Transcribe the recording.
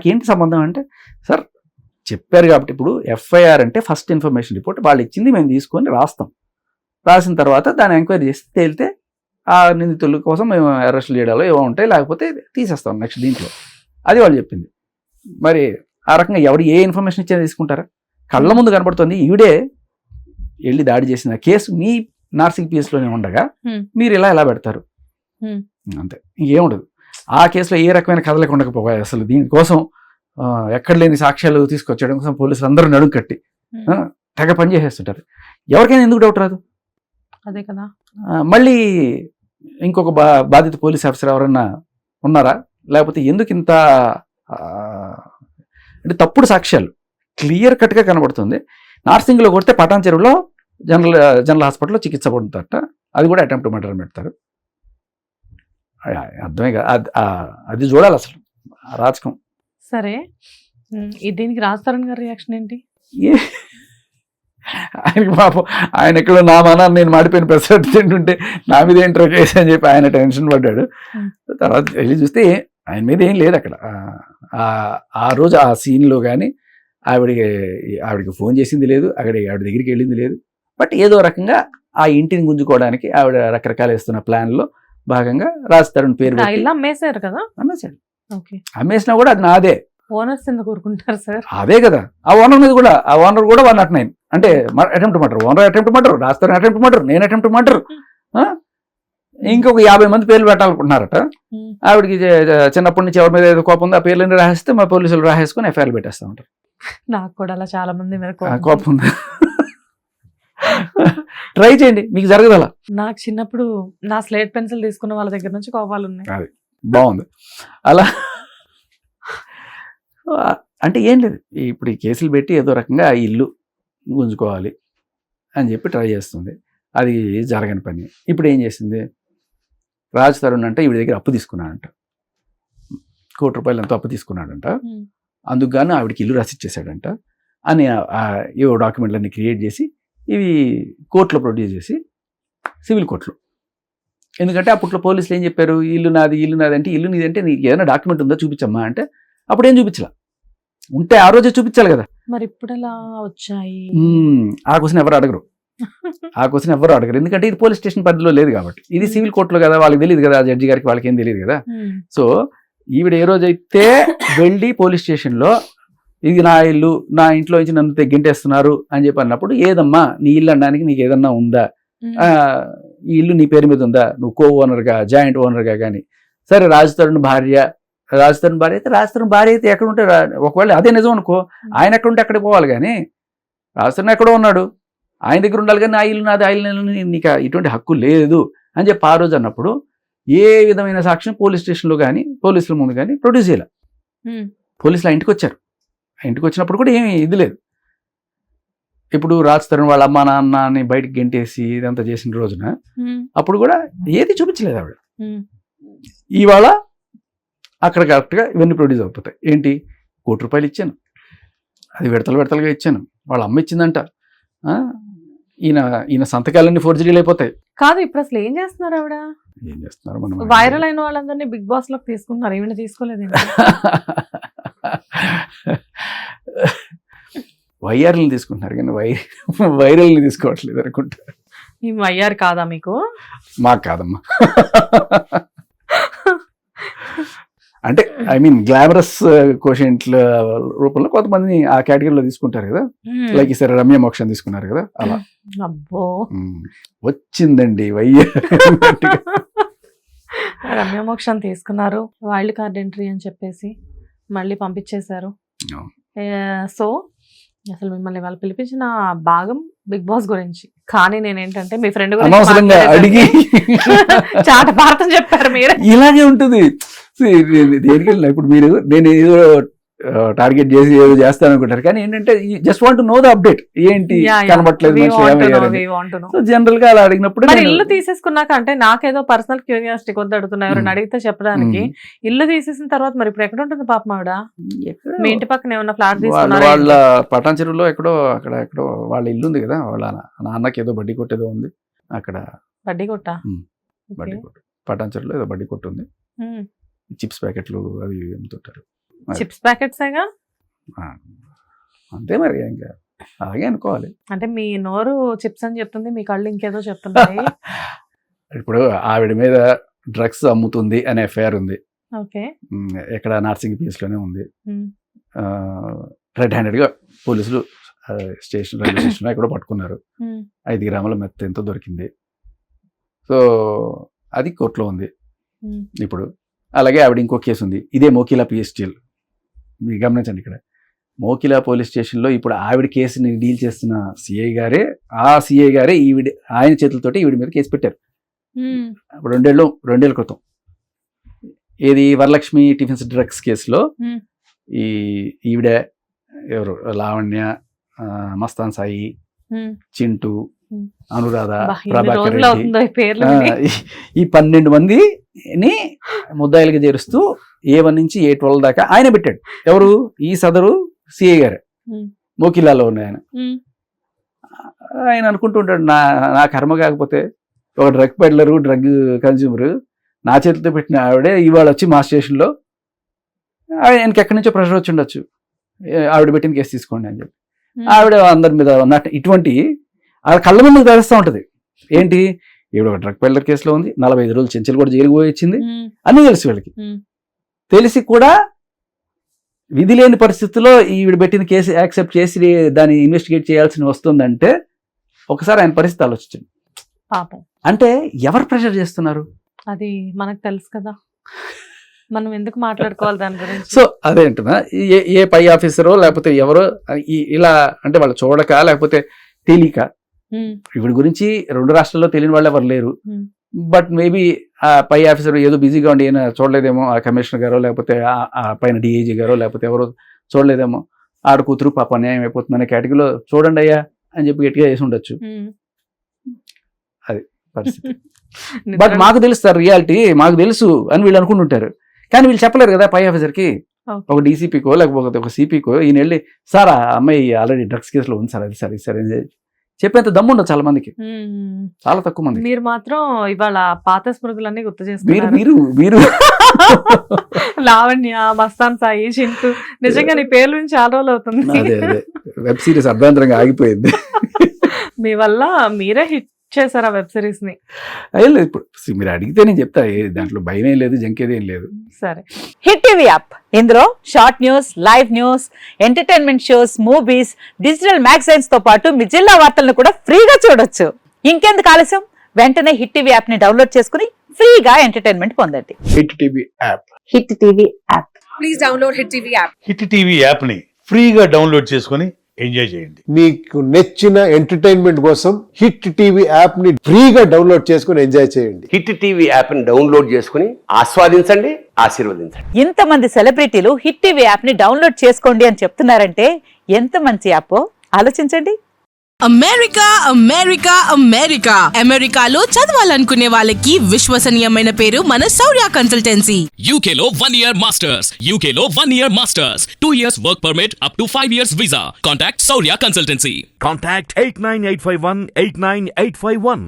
ఏంటి సంబంధం అంటే, సార్ చెప్పారు కాబట్టి ఇప్పుడు ఎఫ్ఐఆర్ అంటే ఫస్ట్ ఇన్ఫర్మేషన్ రిపోర్ట్ వాళ్ళు ఇచ్చింది మేము తీసుకొని రాస్తాం. రాసిన తర్వాత దాన్ని ఎంక్వైరీ చేసి తేలితే ఆ నిందితుల కోసం మేము అరెస్టులు చేయడాలో ఏవో ఉంటాయి, లేకపోతే తీసేస్తాం నెక్స్ట్ దీంట్లో. అది వాళ్ళు చెప్పింది. మరి ఆ రకంగా ఎవరు ఏ ఇన్ఫర్మేషన్ ఇచ్చినా తీసుకుంటారా? కళ్ళ ముందు కనబడుతుంది ఈవిడే వెళ్ళి దాడి చేసిన కేసు మీ నార్సింగ్ పిఎస్లోనే ఉండగా మీరు ఎలా పెడతారు? అంతే, ఇంకేముండదు. ఆ కేసులో ఏ రకమైన కథలకు ఉండకపోయాయి. అసలు దీనికోసం ఎక్కడ లేని సాక్ష్యాలు తీసుకొచ్చడం కోసం పోలీసులు అందరూ నడుం కట్టి తెగ పని చేసేస్తుంటారు. ఎవరికైనా ఎందుకు డౌట్ రాదు? అదే కదా. మళ్ళీ ఇంకొక బాధిత పోలీస్ ఆఫీసర్ ఎవరన్నా ఉన్నారా? లేకపోతే ఎందుకు ఇంత అంటే తప్పుడు సాక్ష్యాలు క్లియర్ కట్గా కనబడుతుంది. నార్సింగ్లో కొడితే పటాన్ చెరువులో జనరల్ హాస్పిటల్లో చికిత్స పొందుతారట. అది కూడా అటెంప్ట్ మర్డర్ పెడతారు. అర్థమే కదా, అది చూడాలి అసలు రాజకం. సరే, దీనికి రాజ్ తరుణ్ గారి రియాక్షన్ ఏంటి? ఆయనకి పాపం ఆయన ఎక్కడో నా మానాన్ని నేను మాడిపోయిన పెసరట్టు తింటుంటే నా మీద ఏంట్రో కేసు అని చెప్పి ఆయన టెన్షన్ పడ్డాడు. తర్వాత వెళ్ళి చూస్తే ఆయన మీద ఏం లేదు అక్కడ. ఆ రోజు ఆ సీన్లో కానీ ఆవిడకి ఫోన్ చేసింది లేదు, ఆవిడ దగ్గరికి వెళ్ళింది లేదు. బట్ ఏదో రకంగా ఆ ఇంటిని గుంజుకోవడానికి ఆవిడ రకరకాల వేస్తున్న ప్లాన్లో భాగంగా రాజ్ తరుణ్ పేరు అమ్మేశారు కదా. అమ్మేశాడు. అమ్మేసినా కూడా అది నాదే. ఓనర్స్ ఎందుకు కోరుకుంటారు సార్? అదే కదా, ఆ ఓనర్ మీద కూడా, ఆ ఓనర్ కూడా 109 అంటే attempt murder, owner attempt murder, Raj Tarun attempt murder, నేను అటెంప్ట్ మర్డర్, ఇంకొక 50 మంది పేర్లు పెట్టాలనుకుంటున్నారట. ఆవిడకి చిన్నప్పటి నుంచి ఎవరి మీద ఏదో కోపం ఉంది, ఆ పేర్లని రాసేస్తే మా పోలీసులు రాసేసుకుని ఎఫ్ఐఆర్ పెట్టేస్తా ఉంటారు. నాకు కూడా అలా చాలా మంది మీద కోపం ఉంది. ట్రై చేయండి, మీకు జరగదు అలా. నాకు చిన్నప్పుడు నా స్లేట్ పెన్సిల్ తీసుకున్న వాళ్ళ దగ్గర నుంచి కోపాలు ఉన్నాయి. అది బాగుంది. అలా అంటే ఏం లేదు, ఇప్పుడు ఈ కేసులు పెట్టి ఏదో రకంగా ఆ ఇల్లు గుంజుకోవాలి అని చెప్పి ట్రై చేస్తుంది. అది జరగని పని. ఇప్పుడు ఏం చేసింది, రాజ్ తరుణ్ అంటే ఈవిడ దగ్గర అప్పు తీసుకున్నాడంట, ₹1,00,00,000 ఎంతో అప్పు తీసుకున్నాడంట. అందుకు గాను ఆవిడకి ఇల్లు రాసిచ్చేసాడంట అని ఏవో డాక్యుమెంట్లన్నీ క్రియేట్ చేసి ఇవి కోర్టులో ప్రొడ్యూస్ చేసి, సివిల్ కోర్టులో. ఎందుకంటే అప్పట్లో పోలీసులు ఏం చెప్పారు, ఇల్లు నాది అంటే, ఇల్లు నీది అంటే నీకు ఏదైనా డాక్యుమెంట్ ఉందో చూపించమ్మా అంటే అప్పుడు ఏం చూపించలా. ఉంటే ఆ రోజే చూపించాలి కదా. మరి ఇప్పుడు ఎలా వచ్చాయి? ఆ క్వశ్చన్ ఎవరు అడగరు. ఎందుకంటే ఇది పోలీస్ స్టేషన్ పరిధిలో లేదు కాబట్టి. ఇది సివిల్ కోర్టులో కదా, వాళ్ళకి తెలియదు కదా, జడ్జి గారికి వాళ్ళకి ఏం తెలియదు కదా. సో ఈవిడ ఏ రోజైతే వెళ్ళి పోలీస్ స్టేషన్లో ఇది నా ఇల్లు, నా ఇంట్లో నుంచి నన్ను తెగ్గింటేస్తున్నారు అని చెప్పి అన్నప్పుడు, ఏదమ్మా నీ ఇల్లు అనడానికి నీకు ఏదన్నా ఉందా, ఈ ఇల్లు నీ పేరు మీద ఉందా, నువ్వు కో ఓనర్గా జాయింట్ ఓనర్గా కానీ. సరే రాజ్ తరుణ్ భార్య అయితే ఎక్కడ ఉంటే, ఒకవేళ అదే నిజం అనుకో, ఆయన ఎక్కడ ఉంటే అక్కడికి పోవాలి. కానీ రాజ్ తరుణ్ ఎక్కడో ఉన్నాడు, ఆయన దగ్గర ఉండాలి. కానీ ఆ ఇల్లు నాది, ఆ ఇల్లు నీకు ఇటువంటి హక్కు లేదు అని చెప్పి ఆ రోజు అన్నప్పుడు ఏ విధమైన సాక్ష్యం పోలీస్ స్టేషన్లో కానీ పోలీసుల ముందు కానీ ప్రొడ్యూస్ చేయాలి. పోలీసులు ఆ ఇంటికి వచ్చారు. ఆ ఇంటికి వచ్చినప్పుడు కూడా ఏమీ ఇది లేదు. ఇప్పుడు రాజ్ తరుణ్ వాళ్ళ అమ్మా నాన్నని బయటకు గెంటేసి ఇదంతా చేసిన రోజున అప్పుడు కూడా ఏది చూపించలేదు ఆవిడ. ఇవాళ అక్కడ కరెక్ట్గా ఇవన్నీ ప్రొడ్యూస్ అయిపోతాయి. ఏంటి, ₹1,00,00,000 ఇచ్చాను, అది విడతలుగా ఇచ్చాను, వాళ్ళ అమ్మ ఇచ్చిందంట, ఈయన సంతకాలన్నీ ఫోర్జరీలు అయిపోతాయి. కాదు, ఇప్పుడు అసలు ఏం చేస్తున్నారు ఆవిడ? ఏం చేస్తున్నారు, మనం వైరల్ అయిన వాళ్ళందరినీ బిగ్ బాస్ లోకి తీసుకున్నారు, ఈవిడ తీసుకోలేదు. వైఆర్ని తీసుకుంటున్నారు కానీ వైరల్ని తీసుకోవట్లేదు అనుకుంటా. మేము వైఆర్ కాదా మీకు? మాకు కాదమ్మా. అంటే ఐ మీన్ గ్లామరస్ కోషెంట్ల రూపంలో కొంతమంది ఆ కేటగిరీలో తీసుకుంటారు కదా. లైక్ ఈసారి రమ్య మోక్షం తీసుకున్నారు కదా, అలా. అబ్బో, వచ్చిందండి వైఆర్. రమ్య మోక్షం తీసుకున్నారు, వైల్డ్ కార్డ్ ఎంట్రీ అని చెప్పేసి మళ్ళీ పంపించేశారు. సో అసలు మిమ్మల్ని వాళ్ళు పిలిపించిన భాగం బిగ్ బాస్ గురించి. కానీ నేనేంటంటే మీ ఫ్రెండ్ అనవసరంగా అడిగి చాట భారతం చెప్పారు మీరు. ఇలాగే ఉంటుంది దేనికి వెళ్ళినా. ఇప్పుడు నేను ఏదో టార్గెట్ చేసి ఏదో చేస్తాను అనుకుంటారు, కానీ ఏంటంటే just want to know the update, ఏంటి కనబట్లేదు జనరల్ గా అలా అడిగినప్పుడు. ఇల్లు తీసేసుకున్నాక అంటే నాకేదో పర్సనల్ క్యూరియాసిటీ కొద్ది అడుగుతున్నా, ఎవరైనా అడిగితే చెప్పడానికి. ఇల్లు తీసేసిన తర్వాత మరి ఇప్పుడు ఎక్కడ ఉంటుంది పాపం ఆవిడ? మీ ఇంటి పక్కన ఏమన్నా ఫ్లాట్ తీసుకున్నారా? వాళ్ళ పటాన్ చెరువులో ఎక్కడో వాళ్ళ ఇల్లు ఉంది కదా, వాళ్ళ నాన్నకి ఏదో బడ్డీ కొట్టు ఏదో ఉంది అక్కడ. బడ్డీ కొట్ట? బడ్డీ కొట్టు పటాన్ చెరువులో ఏదో బడ్డీ కొట్టు ఉంది. చిప్స్ ప్యాకెట్లు అవి అమ్ముతుంటారు. చిప్స్ ప్యాకెట్సేగా. అంతే మరి ఇంకా అలాగే అనుకోవాలి. అంటే మీ నోరు చిప్స్ అని చెప్తుంది, మీ కళ్ళు ఇంకేదో చెప్తున్నాయి. ఇప్పుడు ఆవిడ మీద డ్రగ్స్ అమ్ముతుంది అనే ఎఫ్ఐఆర్ ఉంది. ఓకే. ఎక్కడ నార్సింగ్ పీస్లోనే ఉంది. రెడ్ హ్యాండెడ్గా పోలీసులు రైల్వే స్టేషన్లో ఎక్కడో పట్టుకున్నారు. 5 గ్రాముల మెత్త ఎంతో దొరికింది. సో అది కోర్టులో ఉంది ఇప్పుడు. అలాగే ఆవిడ ఇంకో కేసు ఉంది, ఇదే మోకిలా పిఎస్టీఎల్. మీరు గమనించండి, ఇక్కడ మోకిలా పోలీస్ స్టేషన్లో ఇప్పుడు ఆవిడ కేసుని డీల్ చేస్తున్న సిఐ గారే, ఆ సిఐ గారే ఆయన చేతులతోటి ఈవిడ మీద కేసు పెట్టారు 2 ఏళ్ళ క్రితం. ఏది వరలక్ష్మి టిఫిన్స్ డ్రగ్స్ కేసులో ఈవిడ ఎవరు లావణ్య, మస్తాన్ సాయి, చింటూ, అనురాధ, ప్రభాకర్ రెడ్డి, ఈ 12 మందిని ముద్దాయిలుగా చేరుస్తూ A1 నుంచి A12 దాకా ఆయన పెట్టాడు. ఎవరు? ఈ సదరు సిఐ గారు, మోకిలాలో ఉన్న ఆయన. ఆయన అనుకుంటుంటాడు, నా కర్మ కాకపోతే ఒక డ్రగ్ పెడ్లరు, డ్రగ్ కన్జ్యూమరు నా చేతితో పెట్టిన ఆవిడే ఇవాళ వచ్చి మా స్టేషన్లో ఆయనకి ఎక్కడి నుంచో ప్రెషర్ వచ్చి ఉండొచ్చు, ఆవిడ పెట్టిన కేసు తీసుకోండి అని చెప్పి ఆవిడ అందరి మీద ఉన్నట్టు ఇటువంటి కళ్ళ ముందు తెలుస్తూ ఉంటుంది. ఏంటి, ఈవిడ ఒక డ్రగ్ పెడ్లర్ కేసులో ఉంది, 45 రోజులు చెంచలు కూడా జైలుకు పోయి వచ్చింది, అన్నీ తెలుసు వీళ్ళకి. తెలిసి కూడా విధి లేని పరిస్థితుల్లో ఈవిడ పెట్టిన కేసు యాక్సెప్ట్ చేసి దాన్ని ఇన్వెస్టిగేట్ చేయాల్సి వస్తుందంటే ఒకసారి ఆయన పరిస్థితి ఆలోచించండి. పాపం. అంటే ఎవరు ప్రెషర్ చేస్తున్నారు అది మనకు తెలుసు కదా, మనం ఎందుకు మాట్లాడుకోవాలి దాని గురించి. సో అదే అంటున్నా, ఏ పై ఆఫీసరో లేకపోతే ఎవరో ఇలా అంటే వాళ్ళు చూడక లేకపోతే తెలియక, వీడి గురించి 2 రాష్ట్రాల్లో తెలియని వాళ్ళు ఎవరు లేరు. బట్ మేబీ ఆ పై ఆఫీసర్ ఏదో బిజీగా ఉండి ఈయన చూడలేదేమో, ఆ కమిషనర్ గారో లేకపోతే ఆ పైన డిఐజీ గారో లేకపోతే ఎవరో చూడలేదేమో, ఆడ కూతురు పాప అన్యాయం అయిపోతుందనే కేటగిరీలో చూడండి అయ్యా అని చెప్పి గట్టిగా చేసి ఉండొచ్చు. అది పరిస్థితి. బట్ మాకు తెలుసు సార్ రియాలిటీ, మాకు తెలుసు అని వీళ్ళు అనుకుంటుంటారు. కానీ వీళ్ళు చెప్పలేరు కదా పై ఆఫీసర్కి, ఒక డీసీపీకో లేకపోతే ఒక సిపికో ఈయన వెళ్ళి, సార్ ఆ అమ్మాయి ఆల్రెడీ డ్రగ్స్ కేసులో ఉంది సార్, అది సరే సరే చెప్పేంత దమ్ము ఉండదు చాలా మందికి, చాలా తక్కువ మంది. మీరు మాత్రం ఇవాళ పాత స్మృతులన్నీ గుర్తు చేస్తున్నారు. మీరు లావణ్య, మస్తాన్ సాయి, చింటూ, నిజంగా నీ పేర్ల నుంచి చాలా రోజులు అవుతుంది. అదే వెబ్ సిరీస్ అర్ధాంతరంగా ఆగిపోయింది. మీ వల్ల మీరే హిట్ చేశారు ఆ వెబ్ సిరీస్ ని. అయ్యలేదు, ఇప్పుడు మీరు అడిగితే నేను చెప్తా, దాంట్లో భయం ఏం లేదు, జంకేదేం లేదు. సరే. హిట్ టీవీ యాప్, ఇందులో short news, live news, entertainment shows, movies, digital magazines తో పాటు మీ జిల్లా వార్తలను కూడా ఫ్రీగా చూడొచ్చు. ఇంకెందుకు ఆలస్యం, వెంటనే హిట్ టీవీ యాప్ ని డౌన్లోడ్ చేసుకుని ఫ్రీగా ఎంటర్టైన్మెంట్ పొందండి. Hit TV app, hit TV app, please download hit TV app. Hit TV app ని ఫ్రీగా డౌన్లోడ్ చేసుకుని ఎంజాయ్ చేయండి. మీకు నచ్చిన ఎంటర్టైన్మెంట్ కోసం హిట్ టీవీ యాప్ ని ఫ్రీగా డౌన్లోడ్ చేసుకుని ఎంజాయ్ చేయండి. హిట్ టీవీ యాప్ ని డౌన్లోడ్ చేసుకుని ఆస్వాదించండి, ఆశీర్వదించండి. ఇంతమంది సెలబ్రిటీలు హిట్ టీవీ యాప్ ని డౌన్లోడ్ చేసుకోండి అని చెప్తున్నారంటే ఎంత మంచి యాప్ ఆలోచించండి. అమెరికా అమెరికా అమెరికా అమెరికాలో చదవాలనుకునే వాళ్ళకి విశ్వసనీయమైన పేరు మన శౌర్య కన్సల్టెన్సీ. UK లో 1 year masters, UK లో 1 year masters, 2 years work permit up to 5 years visa. Contact Saurya Consultancy. Contact 89851 89851.